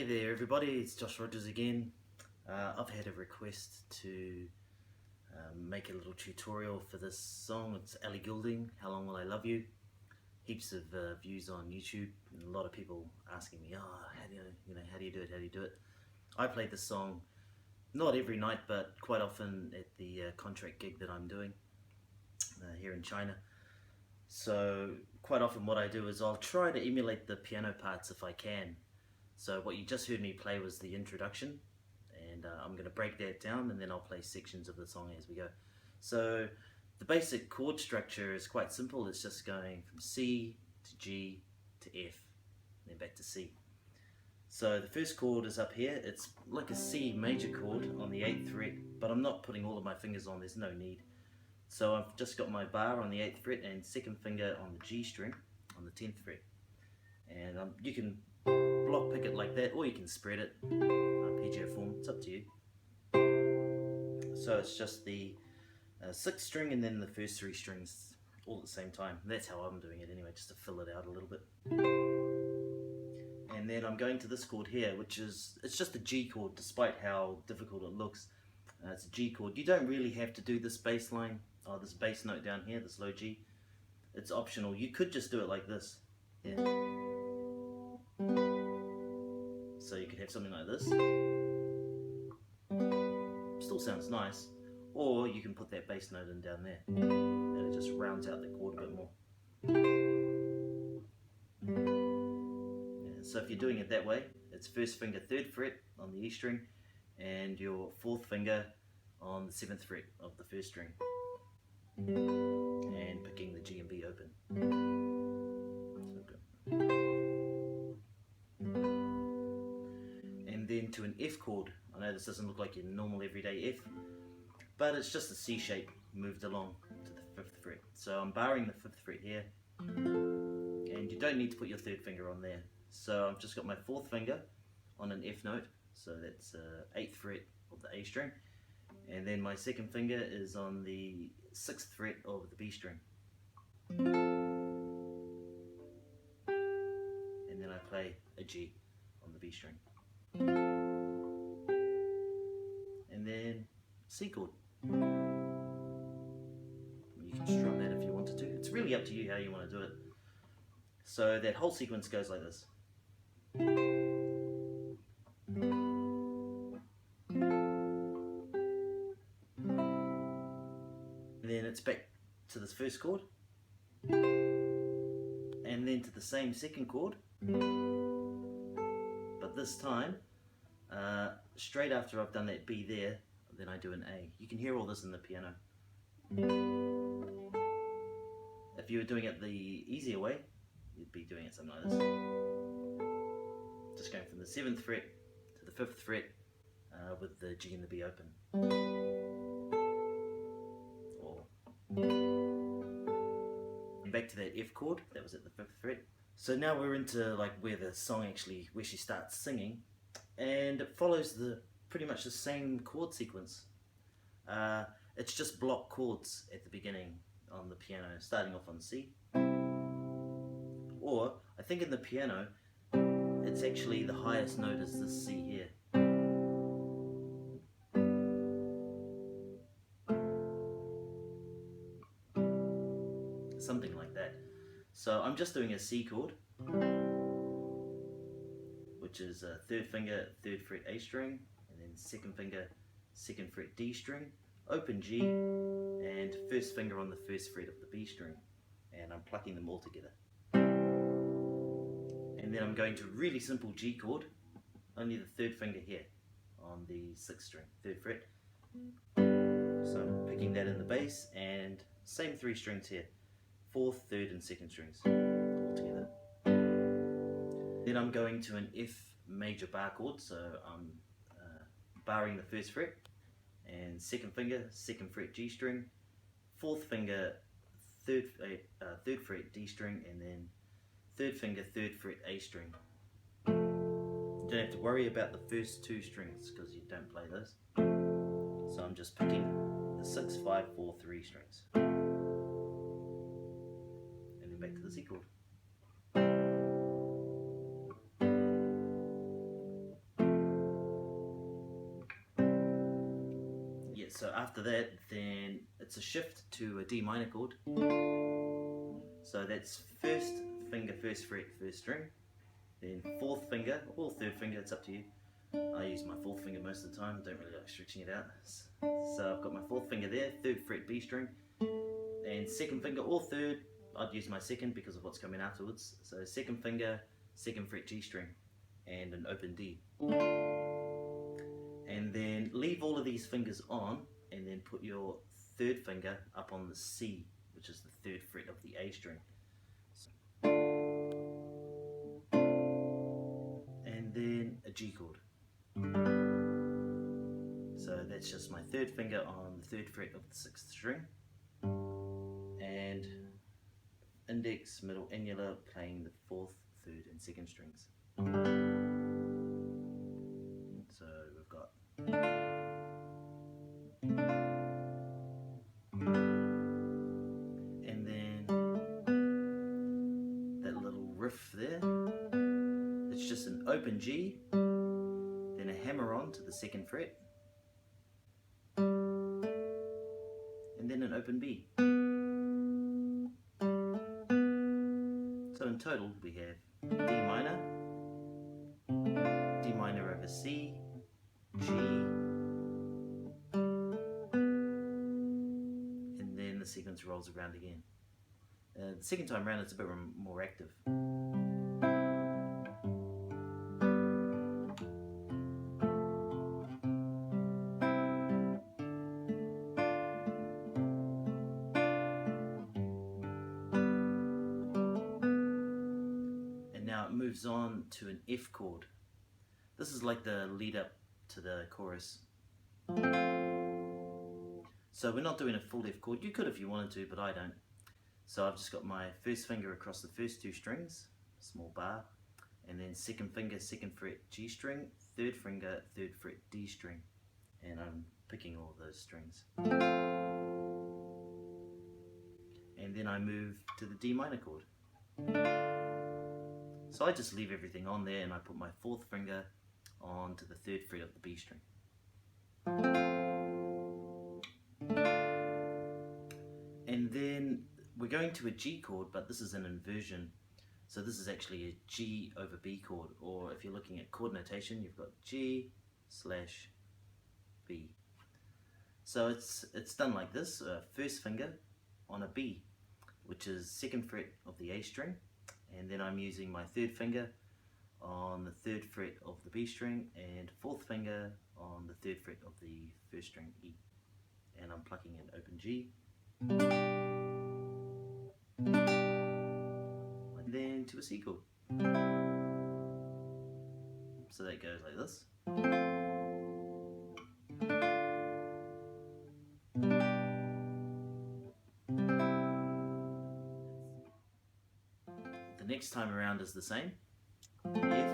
Hey there everybody, it's Josh Rogers again. I've had a request to make a little tutorial for this song. It's Ellie Goulding, How Long Will I Love You? Heaps of views on YouTube and a lot of people asking me, how do you do it? I play this song not every night but quite often at the contract gig that I'm doing here in China. So quite often what I do is I'll try to emulate the piano parts if I can. So what you just heard me play was the introduction, and I'm going to break that down and then I'll play sections of the song as we go. So the basic chord structure is quite simple. It's just going from C to G to F, and then back to C. So the first chord is up here. It's like a C major chord on the 8th fret, but I'm not putting all of my fingers on, there's no need. So I've just got my bar on the 8th fret and second finger on the G string on the 10th fret. And you can block pick it like that, or you can spread it, arpeggio form, it's up to you. So it's just the 6th string and then the first 3 strings all at the same time. That's how I'm doing it anyway, just to fill it out a little bit. And then I'm going to this chord here, which is, it's just a G chord despite how difficult it looks. It's a G chord. You don't really have to do this bass line, this bass note down here, this low G. It's optional. You could just do it like this. Yeah. So you could have something like this. Still sounds nice. Or you can put that bass note in down there, and it just rounds out the chord a bit more. Yeah, so if you're doing it that way, it's first finger 3rd fret on the E string, and your 4th finger on the 7th fret of the 1st string, and picking the G and B open. And then to an F chord. I know this doesn't look like your normal everyday F, but it's just a C shape moved along to the 5th fret. So I'm barring the 5th fret here, and you don't need to put your 3rd finger on there. So I've just got my 4th finger on an F note, so that's 8th fret of the A string, and then my 2nd finger is on the 6th fret of the B string, and then I play a G on the B string, and then C chord. You can strum that if you wanted to. It's really up to you how you want to do it. So that whole sequence goes like this. Then it's back to this first chord, and then to the same 2nd chord, but this time straight after I've done that B there, then I do an A. You can hear all this in the piano. If you were doing it the easier way, you'd be doing it something like this. Just going from the 7th fret to the 5th fret with the G and the B open. And back to that F chord, that was at the 5th fret. So now we're into like where the song actually, where she starts singing, and it follows pretty much the same chord sequence. It's just block chords at the beginning on the piano, starting off on C. Or, I think in the piano, it's actually the highest note is this C here. Something like that. So I'm just doing a C chord, which is a 3rd finger, 3rd fret A string, and then 2nd finger, 2nd fret D string, open G, and 1st finger on the 1st fret of the B string, and I'm plucking them all together. And then I'm going to a really simple G chord, only the 3rd finger here on the 6th string, 3rd fret. So I'm picking that in the bass, and same 3 strings here, 4th, 3rd and 2nd strings all together. Then I'm going to an F major bar chord, so I'm barring the 1st fret, and 2nd finger, 2nd fret G string, 4th finger, 3rd fret D string, and then 3rd finger, 3rd fret A string. You don't have to worry about the first 2 strings because you don't play those. So I'm just picking the 6, 5, 4, 3 strings. And then back to the C chord. so after that, then it's a shift to a D minor chord. So that's first finger, first fret, first string. Then fourth finger, or third finger, it's up to you. I use my fourth finger most of the time, don't really like stretching it out. So I've got my fourth finger there, third fret B string, and second finger or third, I'd use my second because of what's coming afterwards. So second finger, second fret G string, and an open D. And then leave all of these fingers on, and then put your third finger up on the C, which is the third fret of the A string. And then a G chord. So that's just my third finger on the third fret of the sixth string, and index, middle, annular playing the fourth, third and second strings. So we've got and then that little riff there, it's just an open G, then a hammer on to the second fret, and then an open B. So in total we have D minor over C, G, and then the sequence rolls around again. The second time around it's a bit more active. Now it moves on to an F chord. This is like the lead up to the chorus. So we're not doing a full F chord. You could if you wanted to, but I don't. So I've just got my first finger across the first two strings, small bar, and then second finger, second fret G string, third finger, third fret D string. And I'm picking all of those strings. And then I move to the D minor chord. So I just leave everything on there and I put my fourth finger onto the third fret of the B string. And then we're going to a G chord, but this is an inversion. So this is actually a G over B chord, or if you're looking at chord notation, you've got G/B. So it's done like this, first finger on a B, which is second fret of the A string. And then I'm using my third finger on the third fret of the B string and fourth finger on the third fret of the first string E. And I'm plucking an open G. And then to a C chord. So that goes like this. The next time around is the same. F,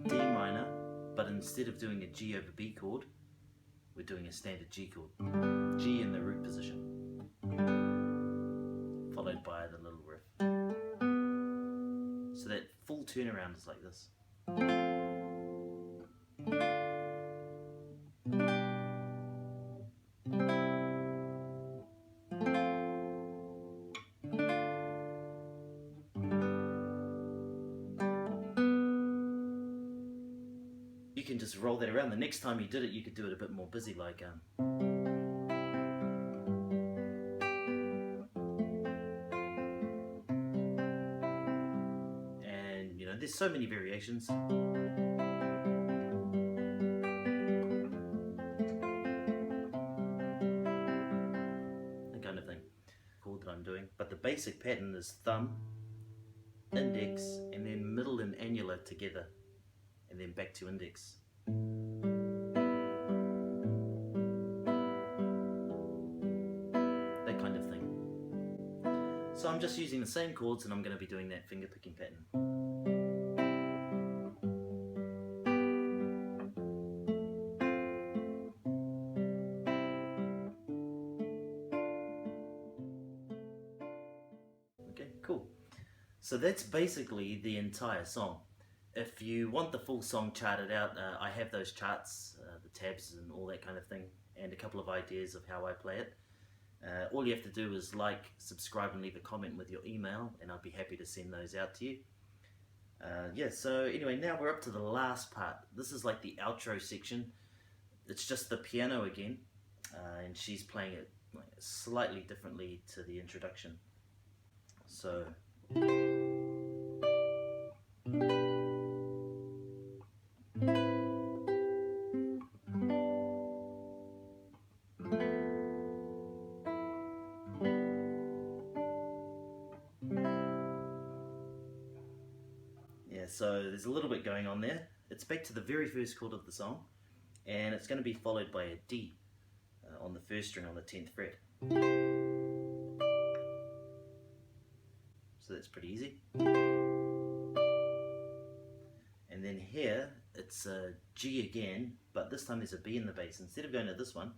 D minor, but instead of doing a G over B chord, we're doing a standard G chord. G in the root position, followed by the little riff. So that full turnaround is like this. You can just roll that around. The next time you did it, you could do it a bit more busy, like and you know, there's so many variations. That kind of thing. Chord that I'm doing. But the basic pattern is thumb, index, and then middle and annular together, and then back to index. That kind of thing. So I'm just using the same chords and I'm going to be doing that finger picking pattern. Okay, cool. So that's basically the entire song. If you want the full song charted out, I have those charts, the tabs and all that kind of thing, and a couple of ideas of how I play it. All you have to do is like, subscribe and leave a comment with your email, and I'll be happy to send those out to you. Yeah, so anyway, now we're up to the last part. This is like the outro section. It's just the piano again, and she's playing it slightly differently to the introduction. So so there's a little bit going on there. It's back to the very first chord of the song, and it's going to be followed by a D on the first string on the 10th fret. So that's pretty easy. And then here it's a G again, but this time there's a B in the bass instead of going to this one.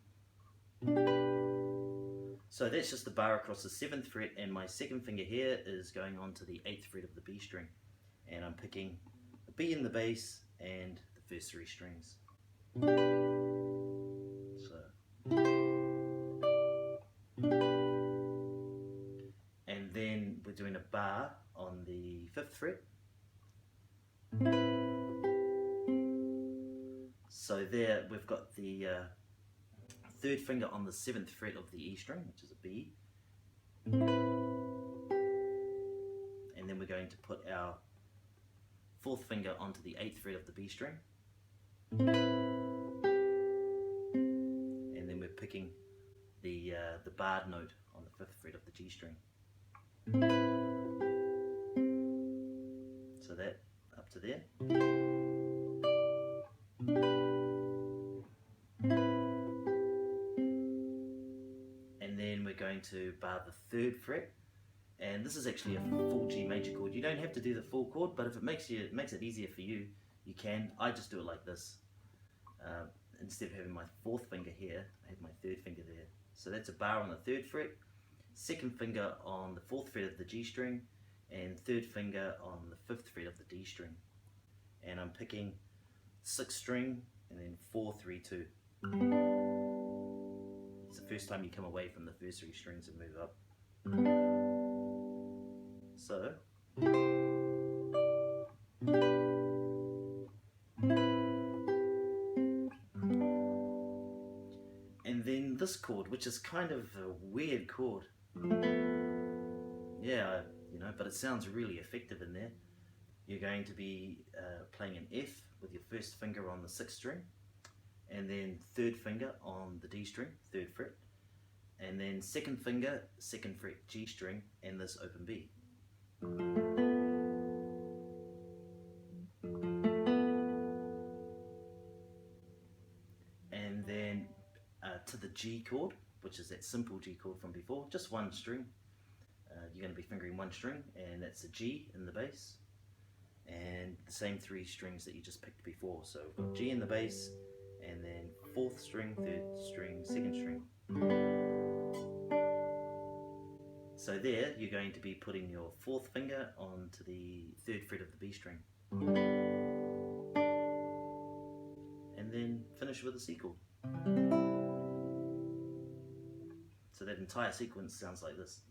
So that's just the bar across the 7th fret, and my second finger here is going on to the 8th fret of the B string. And I'm picking a B in the bass and the first 3 strings. So, and then we're doing a bar on the 5th fret. So there we've got the 3rd finger on the 7th fret of the E string, which is a B. And then we're going to put our 4th finger onto the 8th fret of the B string, and then we're picking the barred note on the 5th fret of the G string. So that up to there. And then we're going to bar the 3rd fret. And this is actually a full G major chord. You don't have to do the full chord, but if it makes it easier for you, you can. I just do it like this. Instead of having my 4th finger here, I have my 3rd finger there. So that's a bar on the 3rd fret, 2nd finger on the 4th fret of the G string, and 3rd finger on the 5th fret of the D string. And I'm picking 6th string and then 4, 3, 2. It's the first time you come away from the first 3 strings and move up. So, and then this chord, which is kind of a weird chord. Yeah, you know, but it sounds really effective in there. You're going to be playing an F with your 1st finger on the 6th string, and then 3rd finger on the D string, 3rd fret, and then 2nd finger, 2nd fret G string, and this open B. And then to the G chord, which is that simple G chord from before, just 1 string. You're going to be fingering 1 string, and that's a G in the bass, and the same 3 strings that you just picked before. So we've got G in the bass, and then 4th string, 3rd string, 2nd string. So there, you're going to be putting your 4th finger onto the 3rd fret of the B string. And then finish with a C chord. So that entire sequence sounds like this.